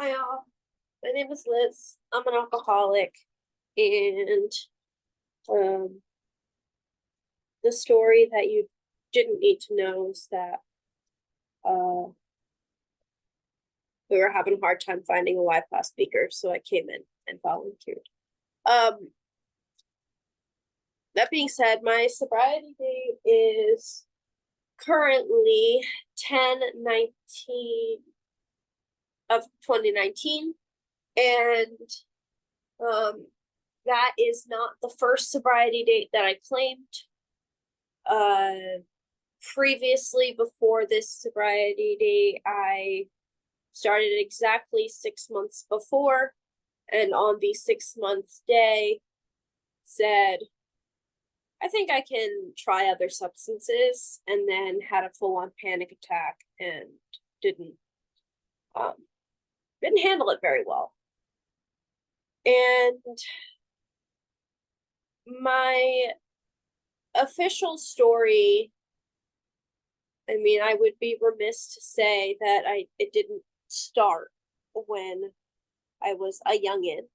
Hi all, my name is Liz. I'm an alcoholic, and um, the story that you didn't need to know is that uh, we were having a hard time finding a Wi-Fi speaker, so I came in and volunteered. Um, that being said, my sobriety date is currently 10/19 of 2019, and um, that is not the first sobriety date that I claimed. Previously, before this sobriety date, I started exactly 6 months before, and on the 6 month day said, I think I can try other substances, and then had a full-on panic attack and didn't um didn't handle it very well. And my official story, I mean, I would be remiss to say that it didn't start when I was a youngin.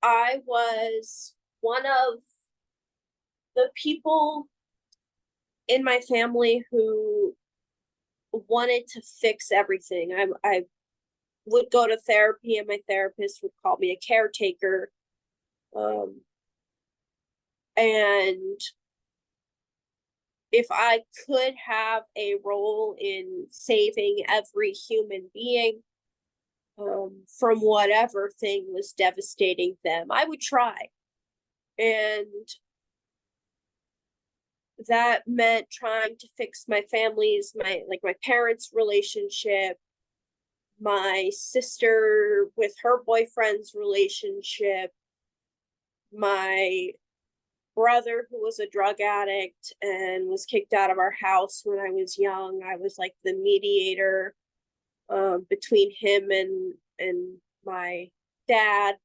I was one of the people in my family who wanted to fix everything. I would go to therapy, and my therapist would call me a caretaker. Um, and if I could have a role in saving every human being from whatever thing was devastating them, I would try. And that meant trying to fix my family's, my parents' relationship, my sister with her boyfriend's relationship, my brother who was a drug addict and was kicked out of our house when I was young. I was like the mediator between him and my dad,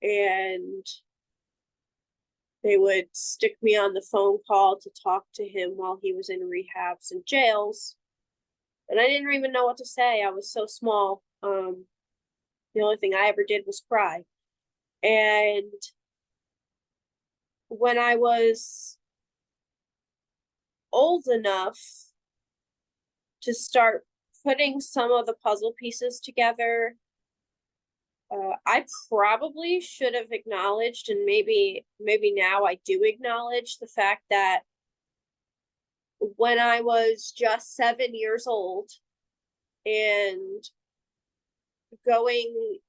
and they would stick me on the phone call to talk to him while he was in rehabs and jails. And I didn't even know what to say. I was so small. The only thing I ever did was cry. And when I was old enough to start putting some of the puzzle pieces together, I probably should have acknowledged, and maybe now I do acknowledge the fact that when I was just 7 years old and going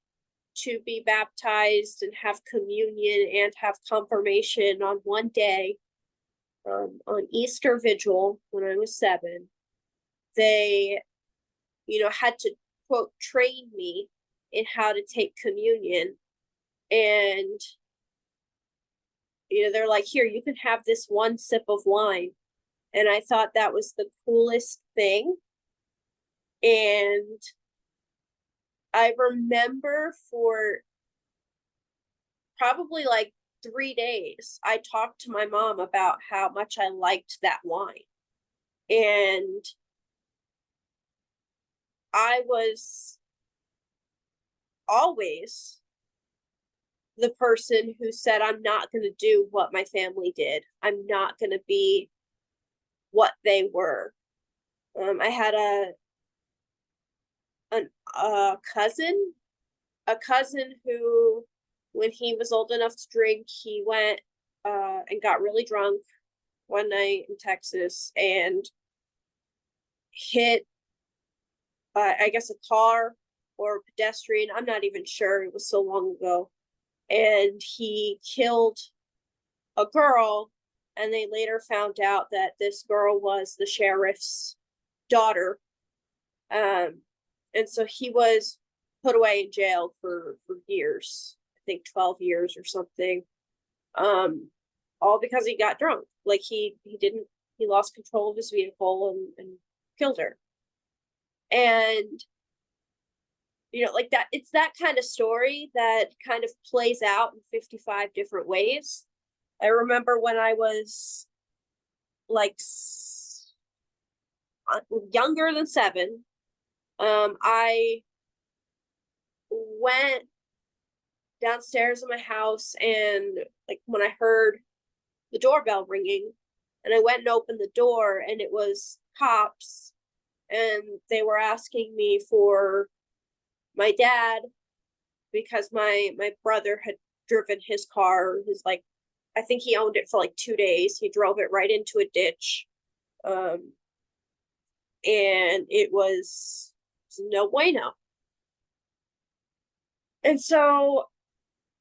to be baptized and have communion and have confirmation on one day, on Easter Vigil when I was 7, they, had to, quote, train me in how to take communion. And, they're like, here, you can have this one sip of wine. And I thought that was the coolest thing. And I remember for probably like 3 days, I talked to my mom about how much I liked that wine. And I was always the person who said, I'm not going to do what my family did. I'm not going to be what they were. I had a cousin who, when he was old enough to drink, he went and got really drunk one night in Texas and hit, I guess, a car or a pedestrian. I'm not even sure. It was so long ago. And he killed a girl, and they later found out that this girl was the sheriff's daughter. And so he was put away in jail for years, I think 12 years or something, all because he got drunk. Like he lost control of his vehicle and killed her. And like that, it's that kind of story that kind of plays out in 55 different ways. I remember when I was like younger than 7, I went downstairs in my house, and like when I heard the doorbell ringing, and I went and opened the door, and it was cops, and they were asking me for my dad because my brother had driven his car. His, like, I think he owned it for like 2 days. He drove it right into a ditch. And it was no bueno. And so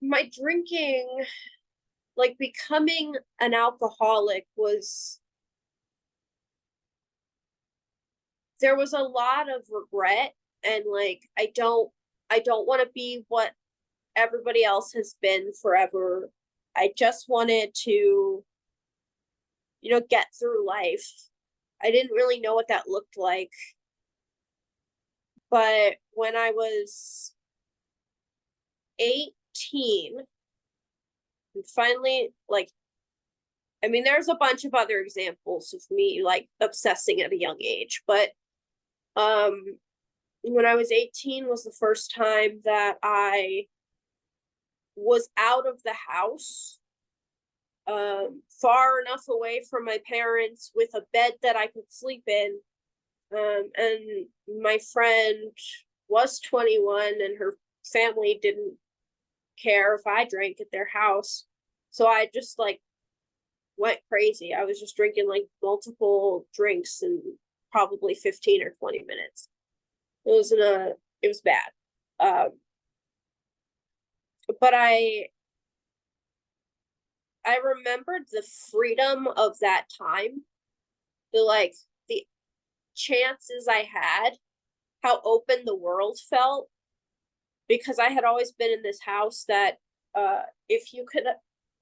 my drinking, like becoming an alcoholic, there was a lot of regret, and like I don't want to be what everybody else has been forever. I just wanted to, get through life. I didn't really know what that looked like. But when I was 18, and finally, like, I mean, there's a bunch of other examples of me like obsessing at a young age, but when I was 18 was the first time that I was out of the house, far enough away from my parents with a bed that I could sleep in. And my friend was 21, and her family didn't care if I drank at their house. So I just like went crazy. I was just drinking like multiple drinks in probably 15 or 20 minutes. It was bad. But I remembered the freedom of that time, the chances I had, how open the world felt, because I had always been in this house that, if you could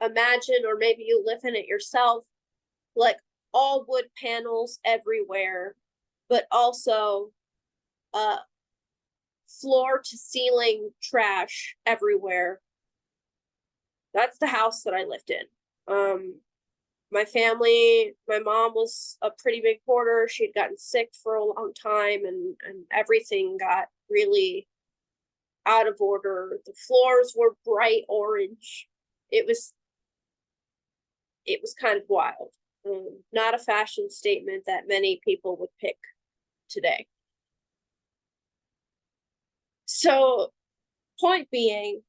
imagine, or maybe you live in it yourself, like all wood panels everywhere, but also floor to ceiling trash everywhere. That's the house that I lived in. My family, my mom was a pretty big hoarder. She'd gotten sick for a long time, and everything got really out of order. The floors were bright orange. It was kind of wild. Not a fashion statement that many people would pick today. So, point being,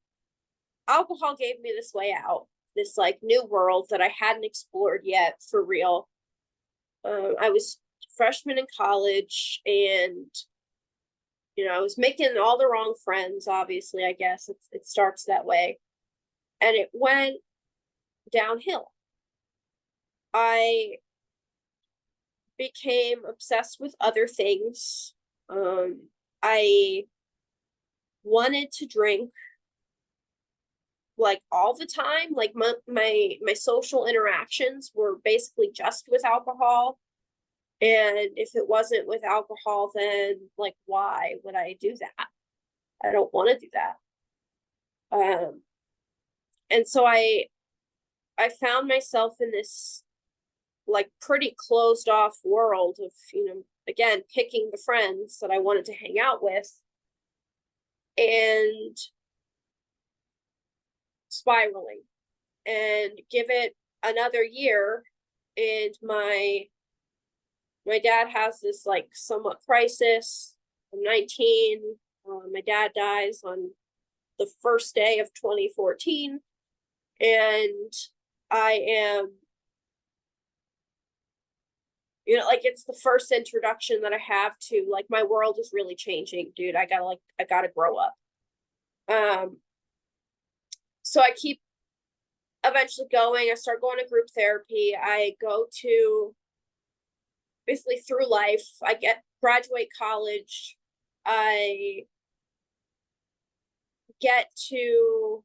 alcohol gave me this way out, this like new world that I hadn't explored yet for real. I was freshman in college, and I was making all the wrong friends. Obviously, I guess it starts that way, and it went downhill. I became obsessed with other things. I wanted to drink like all the time. Like my social interactions were basically just with alcohol, and if it wasn't with alcohol, then like why would I do that? I don't want to do that. And so I found myself in this like pretty closed off world of, again, picking the friends that I wanted to hang out with, and spiraling. And give it another year, and my dad has this like somewhat crisis. I'm 19. My dad dies on the first day of 2014, and I am, like, it's the first introduction that I have to like my world is really changing, dude. I gotta grow up. So I keep eventually going. I start going to group therapy. I go to basically through life. I graduate college. I get to,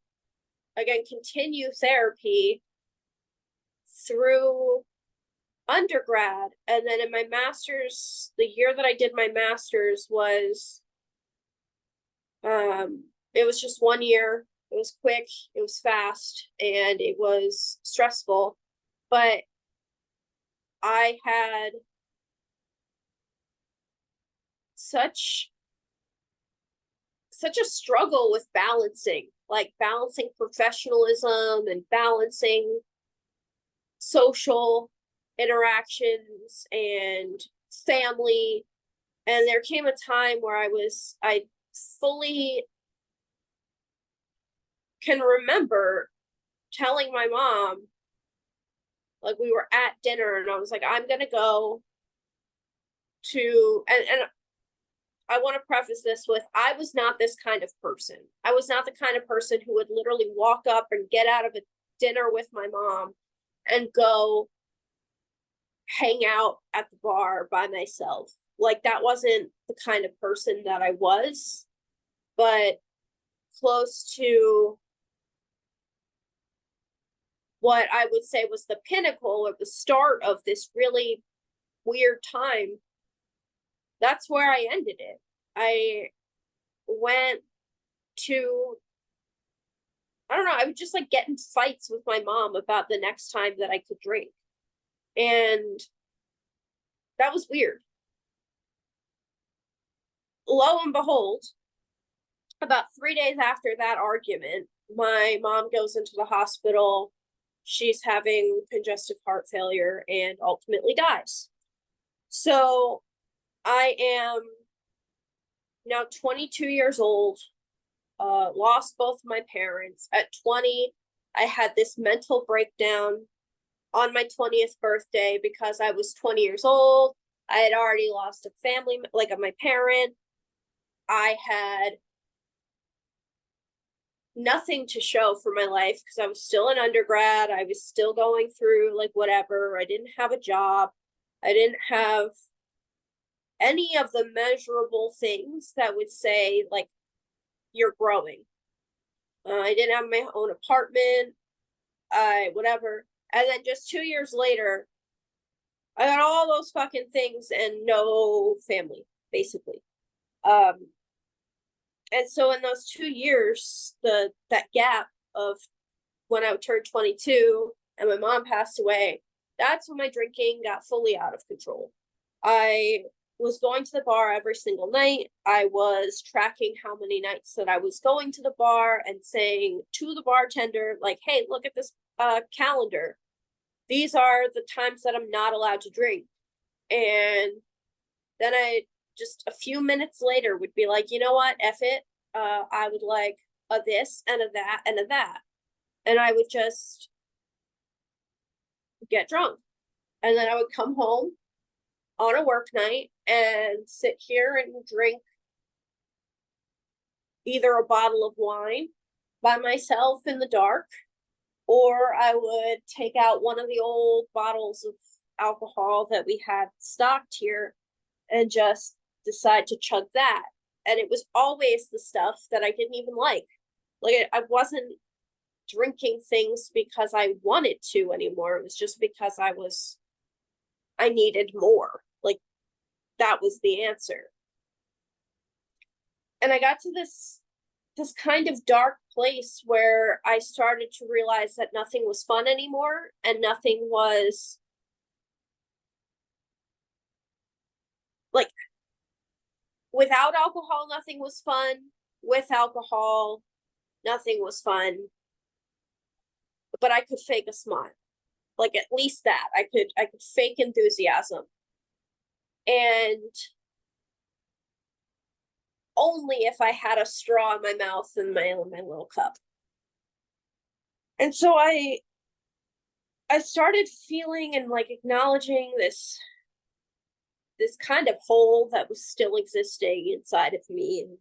again, continue therapy through undergrad. And then in my master's, the year that I did my master's was, it was just 1 year. It was quick, it was fast, and it was stressful. But I had such such a struggle with balancing professionalism and balancing social interactions and family. And there came a time where I fully can remember telling my mom, like, we were at dinner and I was like, I'm gonna go to, and I want to preface this with, I was not this kind of person. I was not the kind of person who would literally walk up and get out of a dinner with my mom and go hang out at the bar by myself. Like, that wasn't the kind of person that I was, but close to what I would say was the pinnacle or the start of this really weird time. That's where I ended it. I went to, I don't know, I would just like get in fights with my mom about the next time that I could drink. And that was weird. Lo and behold, about 3 days after that argument, my mom goes into the hospital. She's having congestive heart failure and ultimately dies. So I am now 22 years old, lost both my parents. At 20, I had this mental breakdown on my 20th birthday because I was 20 years old. I had already lost a family, like my parent. I had nothing to show for my life because I was still an undergrad. I was still going through like whatever. I didn't have a job. I didn't have any of the measurable things that would say like you're growing. I didn't have my own apartment. Whatever. And then just 2 years later, I got all those fucking things and no family, basically. And so in those 2 years, that gap of when I turned 22 and my mom passed away, that's when my drinking got fully out of control. I was going to the bar every single night. I was tracking how many nights that I was going to the bar and saying to the bartender, like, hey, look at this calendar. These are the times that I'm not allowed to drink. And then I just a few minutes later would be like, you know what, F it. I would like a this and a that and a that. And I would just get drunk. And then I would come home on a work night and sit here and drink either a bottle of wine by myself in the dark, or I would take out one of the old bottles of alcohol that we had stocked here and just decide to chug that. And it was always the stuff that I didn't even like. Like, I wasn't drinking things because I wanted to anymore. It was just because I needed more. Like, that was the answer. And I got to this kind of dark place where I started to realize that nothing was fun anymore, and nothing was like, without alcohol, nothing was fun. With alcohol, nothing was fun. But I could fake a smile. Like, at least that. I could fake enthusiasm. And only if I had a straw in my mouth and my little cup. And so I started feeling and like acknowledging this kind of hole that was still existing inside of me, and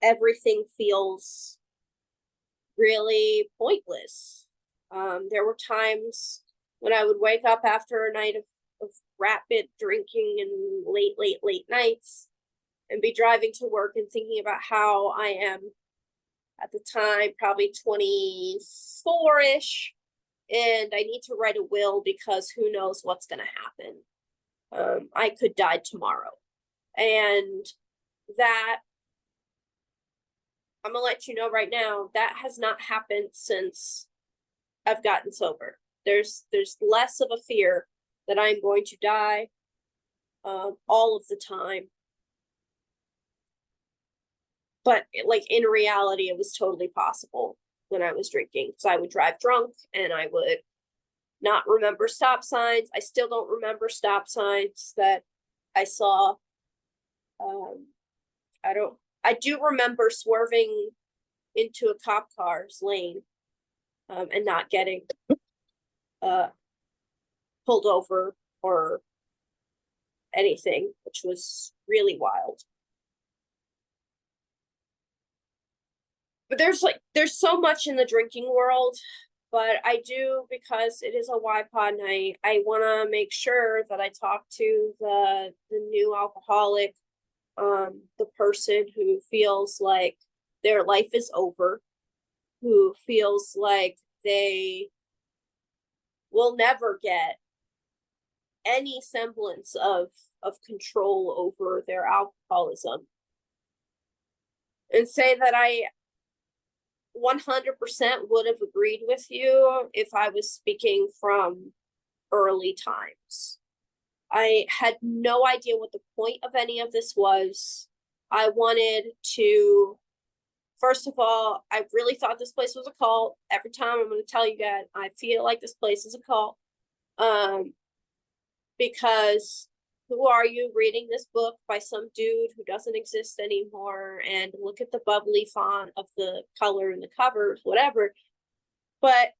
everything feels really pointless. There were times when I would wake up after a night of rapid drinking and late nights and be driving to work and thinking about how I am at the time probably 24-ish, and I need to write a will because who knows what's going to happen. I could die tomorrow. And that, I'm going to let you know right now, that has not happened since I've gotten sober. There's less of a fear that I'm going to die all of the time. but like in reality, it was totally possible when I was drinking, because I would drive drunk and I would not remember stop signs. I still don't remember stop signs that I saw. I do remember swerving into a cop car's lane, and not getting pulled over or anything, which was really wild. But there's so much in the drinking world, but I do, because it is a YPod night, I want to make sure that I talk to the new alcoholic, the person who feels like their life is over, who feels like they will never get any semblance of control over their alcoholism, and say that I 100% would have agreed with you if I was speaking from early times. I had no idea what the point of any of this was. I wanted to, first of all, I really thought this place was a cult. Every time I'm going to tell you guys, I feel like this place is a cult. Because who are you reading this book by some dude who doesn't exist anymore, and look at the bubbly font of the color in the covers, whatever. But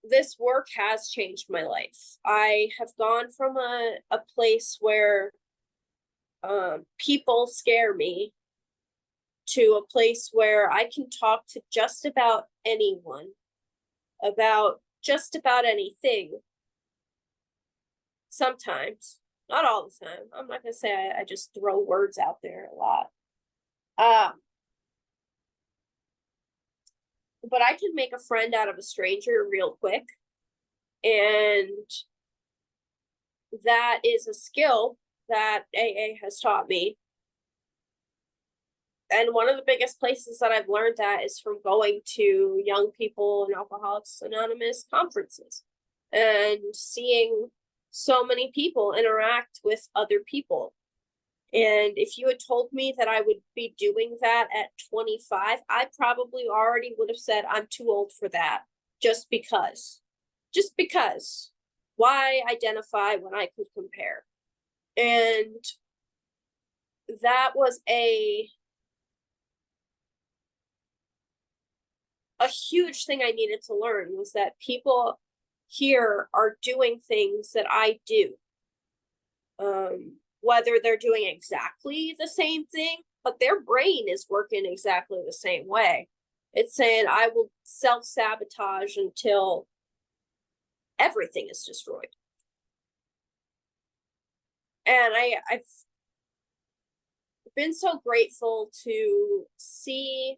this work has changed my life. I have gone from a place where people scare me to a place where I can talk to just about anyone about just about anything. Sometimes, not all the time. I'm not gonna say I just throw words out there a lot. But I can make a friend out of a stranger real quick. And that is a skill that AA has taught me. And one of the biggest places that I've learned that is from going to young people and Alcoholics Anonymous conferences and seeing so many people interact with other people. And if you had told me that I would be doing that at 25, I probably already would have said I'm too old for that, just because. Why identify when I could compare? And that was a huge thing I needed to learn, was that people here are doing things that I do. Whether they're doing exactly the same thing, but their brain is working exactly the same way. It's saying, I will self-sabotage until everything is destroyed. And I've been so grateful to see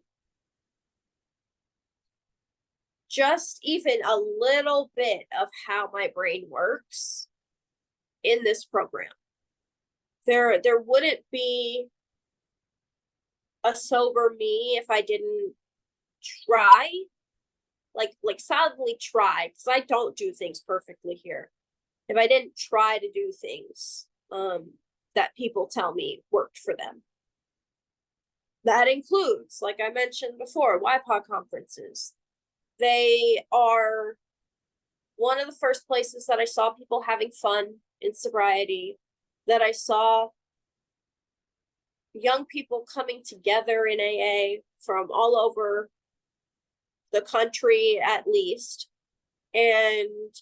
just even a little bit of how my brain works in this program. There wouldn't be a sober me if I didn't try, like solidly try, because I don't do things perfectly here. If I didn't try to do things that people tell me worked for them. That includes, like I mentioned before, YPOD conferences. They are one of the first places that I saw people having fun in sobriety, that I saw young people coming together in AA from all over the country, at least. And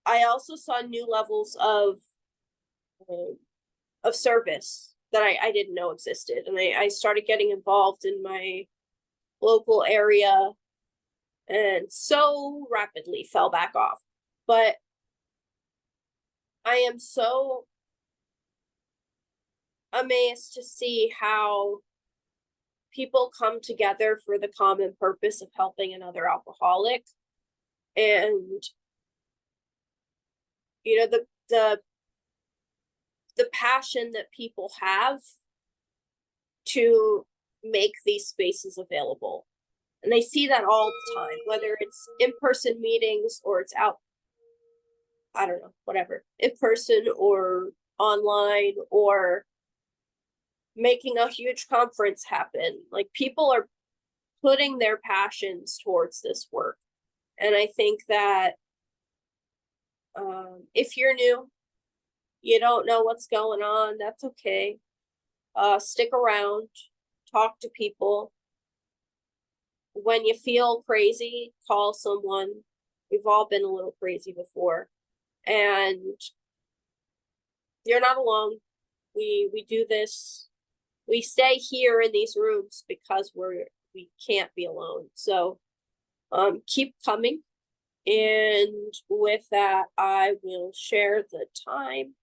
I also saw new levels of service that I didn't know existed. And I started getting involved in my local area and so rapidly fell back off. But I am so amazed to see how people come together for the common purpose of helping another alcoholic. And you know, the passion that people have to make these spaces available. And they see that all the time, whether it's in-person meetings or it's out, I don't know, whatever, in person or online, or making a huge conference happen. Like, people are putting their passions towards this work. And I think that if you're new, you don't know what's going on, that's okay. Stick around, talk to people. When you feel crazy, call someone. We've all been a little crazy before. And you're not alone. We do this. We stay here in these rooms because we can't be alone. So keep coming. And with that, I will share the time.